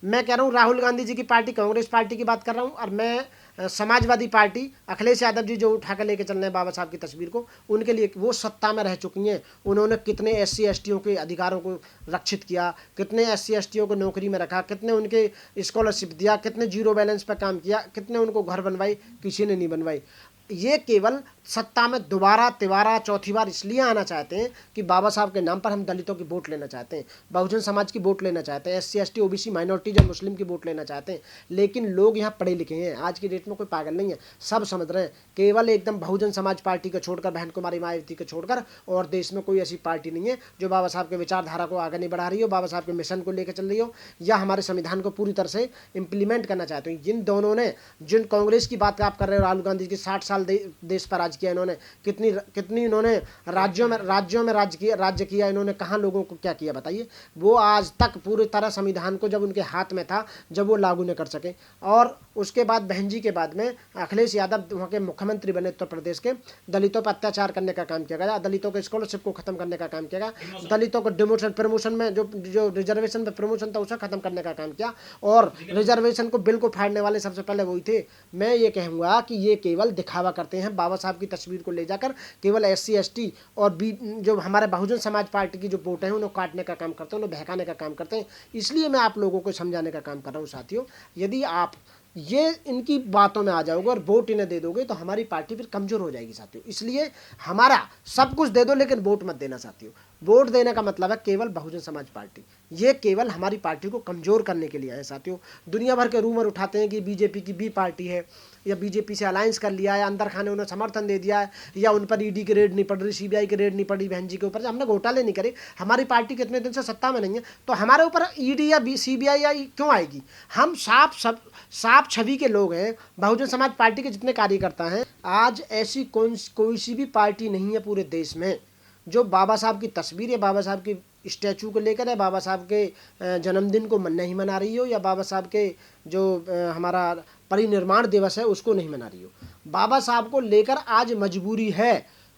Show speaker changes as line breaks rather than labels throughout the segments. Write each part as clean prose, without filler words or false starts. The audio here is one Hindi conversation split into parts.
मैं कह रहा हूँ राहुल गांधी जी की पार्टी कांग्रेस पार्टी की बात कर रहा हूँ, और मैं समाजवादी पार्टी अखिलेश यादव जी जो उठा कर लेके चल रहे हैं बाबा साहब की तस्वीर को, उनके लिए वो सत्ता में रह चुकी हैं। उन्होंने कितने एससी एसटियों के अधिकारों को रक्षित किया, कितने एससी एसटियों को नौकरी में रखा, कितने उनके स्कॉलरशिप दिया, कितने जीरो बैलेंस पर काम किया, कितने उनको घर बनवाई, किसी ने नहीं बनवाई। ये केवल सत्ता में दोबारा तिबारा चौथी बार इसलिए आना चाहते हैं कि बाबा साहब के नाम पर हम दलितों की वोट लेना चाहते हैं, बहुजन समाज की वोट लेना चाहते हैं, एससी एसटी ओबीसी माइनॉरिटीज और मुस्लिम की वोट लेना चाहते हैं। लेकिन लोग यहाँ पढ़े लिखे हैं, आज की डेट में कोई पागल नहीं है, सब समझ रहे हैं। केवल एकदम बहुजन समाज पार्टी को छोड़कर, बहन कुमारी मायावती को छोड़कर, और देश में कोई ऐसी पार्टी नहीं है जो बाबा साहब के विचारधारा को आगे नहीं बढ़ा रही हो, बाबा साहब के मिशन को लेकर चल रही हो, या हमारे संविधान को पूरी तरह से इम्प्लीमेंट करना चाहते हो। जिन दोनों ने, जिन कांग्रेस की बात आप कर रहे हो, राहुल गांधी की 60 साल देश पर राज किया इन्होंने, कितनी इन्होंने राज्यों में राज्य किया इन्होंने, कहाँ लोगों को क्या किया बताइए। वो आज तक पूरी तरह संविधान को जब उनके हाथ में था, जब वो लागू नहीं कर सके। और उसके बाद बहन जी के बाद में अखिलेश यादव वहाँ के मुख्यमंत्री बने उत्तर प्रदेश के, दलितों पर अत्याचार करने का काम किया गया, दलितों के स्कॉलरशिप को खत्म करने का काम किया गया, दलितों को डिमोशन प्रमोशन में जो रिजर्वेशन पे प्रमोशन था उसे खत्म करने का काम किया, और रिजर्वेशन को बिल को फाड़ने वाले सबसे पहले वही थे। मैं ये कहूँगा कि ये केवल दिखावा करते हैं, बाबा साहब की तस्वीर को ले जाकर केवल एससी एसटी और जो हमारे बहुजन समाज पार्टी की जो वोट है उन्हें काटने का काम करते हैं, उन्हें बहकाने का काम करते हैं। इसलिए मैं आप लोगों को समझाने का काम कर रहा हूँ साथियों, यदि आप ये इनकी बातों में आ जाओगे और वोट इन्हें दे दोगे तो हमारी पार्टी फिर कमज़ोर हो जाएगी साथियों। इसलिए हमारा सब कुछ दे दो लेकिन वोट मत देना साथियों। वोट देने का मतलब है केवल बहुजन समाज पार्टी, ये केवल हमारी पार्टी को कमज़ोर करने के लिए आए साथियों। दुनिया भर के रूमर उठाते हैं कि बीजेपी की बी पार्टी है, या बीजेपी से अलायंस कर लिया है, अंदर खाने उन्हें समर्थन दे दिया है, या उन पर ईडी की रेड नहीं पड़ रही, सीबीआई की रेड नहीं पड़ी बहन जी के ऊपर। हमने घोटाले नहीं करे, हमारी पार्टी कितने दिन से सत्ता में नहीं है, तो हमारे ऊपर ईडी या सीबीआई या क्यों आएगी। हम साफ छवि के लोग हैं, बहुजन समाज पार्टी के जितने कार्यकर्ता हैं। आज ऐसी कोई सी भी पार्टी नहीं है पूरे देश में जो बाबा साहब की तस्वीर या बाबा साहब की स्टैचू को लेकर, या बाबा साहब के जन्मदिन को नहीं मना रही हो, या बाबा साहब के जो हमारा परिनिर्माण दिवस है उसको नहीं मना रही हो। बाबा साहब को लेकर आज मजबूरी है,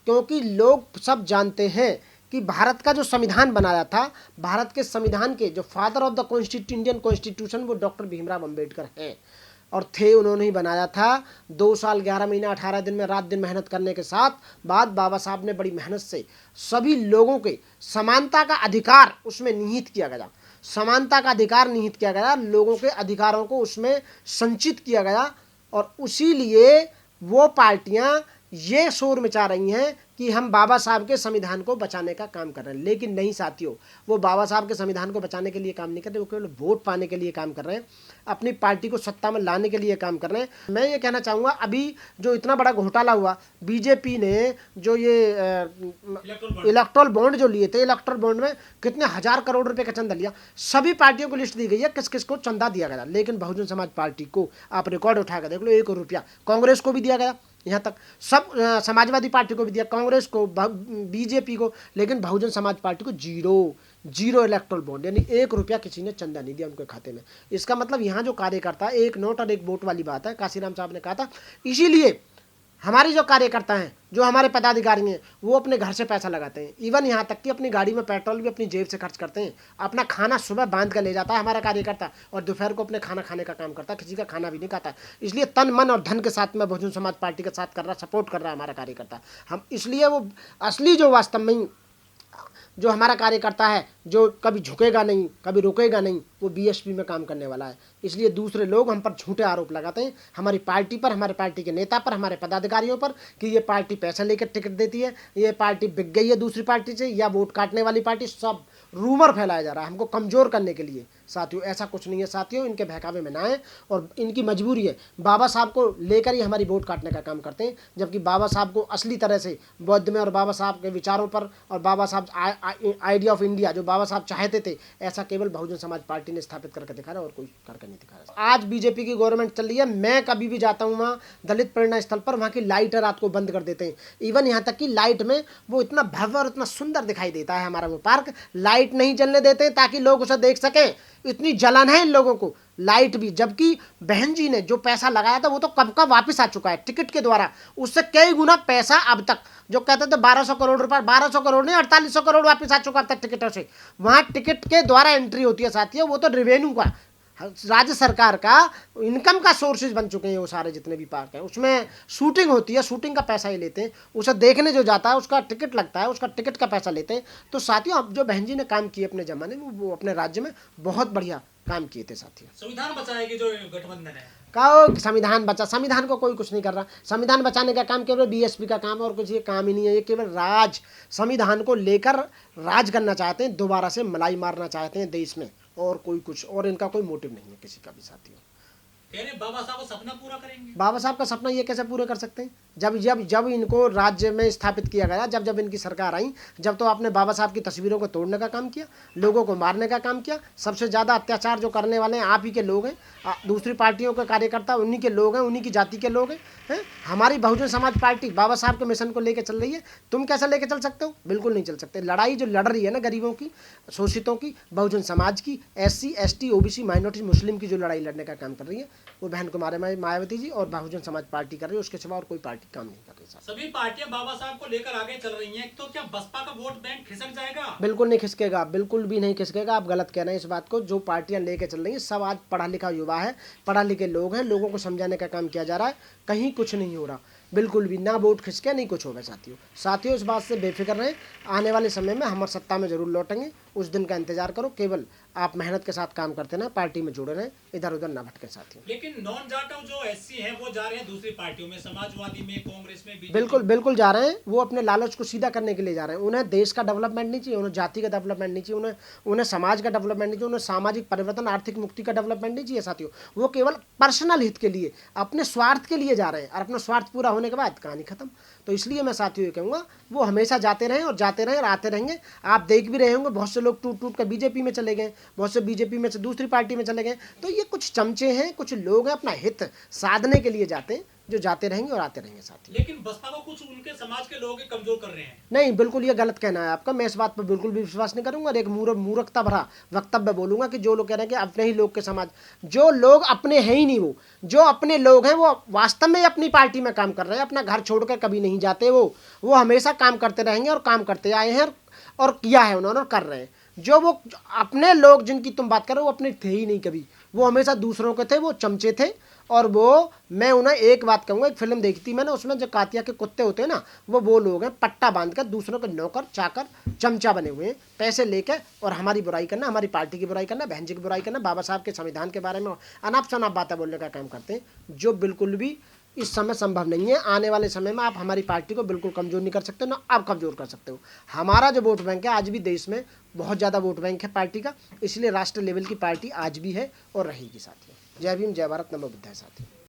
क्योंकि लोग सब जानते हैं कि भारत का जो संविधान बनाया था, भारत के संविधान के जो father of the Indian constitution वो डॉक्टर भीमराव अंबेडकर हैं, और थे उन्होंने ही बनाया था। 2 साल 11 महीना 18 दिन में रात दिन मेहनत करने के साथ बाद बाबा साहब ने बड़ी मेहनत से सभी लोगों के समानता का अधिकार उसमें निहित किया गया, समानता का अधिकार निहित किया गया, लोगों के अधिकारों को उसमें संचित किया गया। और उसीलिए वो पार्टियां ये शोर मचा रही हैं कि हम बाबा साहब के संविधान को बचाने का काम कर रहे हैं, लेकिन नहीं साथियों, वो बाबा साहब के संविधान को बचाने के लिए काम नहीं कर रहे, वो केवल वोट पाने के लिए काम कर रहे हैं, अपनी पार्टी को सत्ता में लाने के लिए काम कर रहे हैं। मैं ये कहना चाहूँगा, अभी जो इतना बड़ा घोटाला हुआ, बीजेपी ने जो ये इलेक्ट्रल बॉन्ड जो लिए थे, इलेक्ट्रल बॉन्ड में कितने 1000 करोड़ रुपए का चंदा लिया। सभी पार्टियों को लिस्ट दी गई है किस किस को चंदा दिया गया, लेकिन बहुजन समाज पार्टी को आप रिकॉर्ड उठा कर देख लो, 1 रुपया। कांग्रेस को भी दिया गया, यहाँ तक सब समाजवादी पार्टी को भी दिया, कांग्रेस को, बीजेपी को, लेकिन बहुजन समाज पार्टी को जीरो इलेक्ट्रल बॉन्ड, यानी 1 रुपया किसी ने चंदा नहीं दिया उनके खाते में। इसका मतलब यहाँ जो कार्यकर्ता, एक नोट और एक वोट वाली बात है, काशीराम साहब ने कहा था। इसीलिए हमारे जो कार्यकर्ता हैं, जो हमारे पदाधिकारी हैं, वो अपने घर से पैसा लगाते हैं, इवन यहाँ तक कि अपनी गाड़ी में पेट्रोल भी अपनी जेब से खर्च करते हैं। अपना खाना सुबह बांध कर ले जाता है हमारा कार्यकर्ता, और दोपहर को अपने खाना खाने का काम करता है, किसी का खाना भी नहीं खाता। इसलिए तन मन और धन के साथ में बहुजन समाज पार्टी के साथ कर रहा, सपोर्ट कर रहा है हमारा कार्यकर्ता। हम इसलिए वो असली जो वास्तव में जो हमारा कार्यकर्ता है, जो कभी झुकेगा नहीं, कभी रुकेगा नहीं, वो बीएसपी में काम करने वाला है। इसलिए दूसरे लोग हम पर झूठे आरोप लगाते हैं, हमारी पार्टी पर, हमारे पार्टी के नेता पर, हमारे पदाधिकारियों पर, कि ये पार्टी पैसा लेकर टिकट देती है, ये पार्टी बिक गई है दूसरी पार्टी से, या वोट काटने वाली पार्टी। सब रूमर फैलाया जा रहा है हमको कमज़ोर करने के लिए साथियों। ऐसा कुछ नहीं है साथियों, इनके बहकावे में ना आए, और इनकी मजबूरी है। बाबा साहब को लेकर ही हमारी वोट काटने का काम करते हैं, जबकि बाबा साहब को असली तरह से बौद्ध में और बाबा साहब के विचारों पर, और बाबा साहब आइडिया ऑफ इंडिया जो बाबा साहब चाहते थे, ऐसा केवल बहुजन समाज पार्टी ने स्थापित करके दिखा रहा है, और कोई करके नहीं दिखा रहा। आज बीजेपी की गवर्नमेंट चल रही है, मैं कभी भी जाता हूँ वहाँ दलित प्रेरणा स्थल पर, वहाँ की लाइट रात को बंद कर देते हैं। इवन यहाँ तक कि लाइट में वो इतना भव्य और इतना सुंदर दिखाई देता है हमारा वो पार्क, लाइट नहीं जलने देते ताकि लोग उसे देख सकें। इतनी जलन है इन लोगों को, लाइट भी, जबकि बहन जी ने जो पैसा लगाया था वो तो कब का वापस आ चुका है टिकट के द्वारा, उससे कई गुना पैसा अब तक, जो कहते थे 1200 करोड़ रुपए, 1200 करोड़ नहीं 4800 करोड़ वापस आ चुका अब तक टिकटों से। वहां टिकट के द्वारा एंट्री होती है साथियों, वो तो रेवेन्यू का, राज्य सरकार का इनकम का सोर्सेज बन चुके हैं वो सारे जितने भी पार्क हैं। उसमें शूटिंग होती है, शूटिंग का पैसा ही लेते हैं, उसे देखने जो जाता है उसका टिकट लगता है, उसका टिकट का पैसा लेते हैं। तो साथियों, अब जो बहन जी ने काम किए अपने ज़माने में, वो अपने राज्य में बहुत बढ़िया काम किए थे साथियों।
संविधान बचाएगी जो गठबंधन है,
कहो संविधान बचा, संविधान को कोई कुछ नहीं कर रहा। संविधान बचाने का काम केवल बीएसपी का काम है और कुछ ये काम ही नहीं है। ये केवल संविधान को लेकर राज करना चाहते हैं, दोबारा से मलाई मारना चाहते हैं देश में, और कोई कुछ, और इनका कोई मोटिव नहीं है किसी का भी साथियों।
कह रहे बाबा साहब वो सपना पूरा करेंगे।
बाबा साहब का सपना ये कैसे पूरे कर सकते हैं? जब जब जब इनको राज्य में स्थापित किया गया, जब जब इनकी सरकार आई, जब तो आपने बाबा साहब की तस्वीरों को तोड़ने का काम किया, लोगों को मारने का काम किया। सबसे ज़्यादा अत्याचार जो करने वाले हैं आप ही के लोग हैं, दूसरी पार्टियों के कार्यकर्ता उन्हीं के लोग हैं, उन्हीं की जाति के लोग हैं। हमारी बहुजन समाज पार्टी बाबा साहब के मिशन को लेकर चल रही है। तुम कैसे लेकर चल सकते हो? बिल्कुल नहीं चल सकते। लड़ाई जो लड़ रही है ना गरीबों की, शोषितों की, बहुजन समाज की, SC ST OBC माइनॉरिटी मुस्लिम की जो लड़ाई लड़ने का काम कर रही है, वो बहन कुमारी मायावती जी और बहुजन समाज पार्टी कर रही है। उसके सिवा और कोई पार्टी काम नहीं कर रही।
सभी पार्टियां बाबा साहब को लेकर आगे चल रही हैं, तो क्या बसपा का वोट बैंक खिसक जाएगा?
बिल्कुल नहीं खिसकेगा, बिल्कुल भी नहीं खिसकेगा। आप गलत कह रहे हैं इस बात को। जो पार्टियां लेके चल रही हैं सब आज पढ़ा लिखा युवा है, पढ़ा लिखे लोग हैं, लोगों को समझाने का काम किया जा रहा है। कहीं कुछ नहीं हो रहा, बिल्कुल भी ना वोट खिसके, नहीं कुछ होगा साथियों। इस बात से बेफिक्र रहें। आने वाले समय में हम सत्ता में जरूर लौटेंगे, उस दिन का इंतजार करो। केवल आप मेहनत के साथ काम करते ना, पार्टी में जुड़े रहें, इधर उधर ना भटके साथियों।
लेकिन नॉन जाटव जो SC हैं वो जा रहे हैं दूसरी पार्टियों में, समाजवादी में, कांग्रेस में, बीजेपी।
बिल्कुल जा रहे हैं। वो अपने लालच को सीधा करने के लिए जा रहे हैं। उन्हें देश का डेवलपमेंट नहीं चाहिए, उन्हें जाति का डेवलपमेंट नहीं चाहिए, उन्हें समाज का डेवलपमेंट नहीं चाहिए, उन्हें सामाजिक परिवर्तन, आर्थिक मुक्ति का डेवलपमेंट नहीं चाहिए साथियों। वो केवल पर्सनल हित के लिए, अपने स्वार्थ के लिए जा रहे हैं, और अपना स्वार्थ पूरा होने के बाद कहानी खत्म। तो इसलिए मैं साथियों ये कहूँगा, वो हमेशा जाते रहें और जाते रहें और आते रहेंगे। आप देख भी रहे होंगे बहुत से लोग टूट टूट कर बीजेपी में चले गए, बहुत से बीजेपी में से दूसरी पार्टी में चले गए। तो ये कुछ चमचे हैं, कुछ लोग हैं, अपना हित साधने के लिए जाते हैं, जो जाते रहेंगे और आते रहेंगे साथियों।
लेकिन बसपा को कुछ उनके समाज के लोग कमजोर कर रहे हैं।
नहीं, बिल्कुल ये गलत कहना है आपका। मैं इस बात पर बिल्कुल भी विश्वास नहीं करूंगा और एक मूर्खता भरा वक्तव्य बोलूंगा कि जो लोग कह रहे हैं कि अपने ही लोग के समाज, जो लोग अपने हैं ही नहीं, वो जो अपने लोग हैं वो वास्तव में अपनी पार्टी में काम कर रहे हैं, अपना घर छोड़कर कभी नहीं जाते। वो हमेशा काम करते रहेंगे और काम करते आए हैं और किया है उन्होंने और कर रहे हैं। जो वो अपने लोग जिनकी तुम बात कर रहे हो, वो अपने थे ही नहीं कभी, वो हमेशा दूसरों के थे, वो चमचे थे। और मैं उन्हें एक बात कहूँगा, एक फिल्म देखी थी मैंने, उसमें जो कातिया के कुत्ते होते हैं ना, वो लोग हैं पट्टा बांध कर दूसरों के नौकर चाकर चमचा बने हुए हैं, पैसे लेकर और हमारी बुराई करना, हमारी पार्टी की बुराई करना, बहन जी की बुराई करना, बाबा साहब के संविधान के बारे में अनाप शनाप बातें बोलने का काम करते हैं, जो बिल्कुल भी इस समय संभव नहीं है। आने वाले समय में आप हमारी पार्टी को बिल्कुल कमज़ोर नहीं कर सकते, ना आप कमज़ोर कर सकते हो। हमारा जो वोट बैंक है, आज भी देश में बहुत ज़्यादा वोट बैंक है पार्टी का, इसलिए राष्ट्रीय लेवल की पार्टी आज भी है और रहेगी साथियों। जय भीम, जय भारत, नमो बुद्धाय साथियों।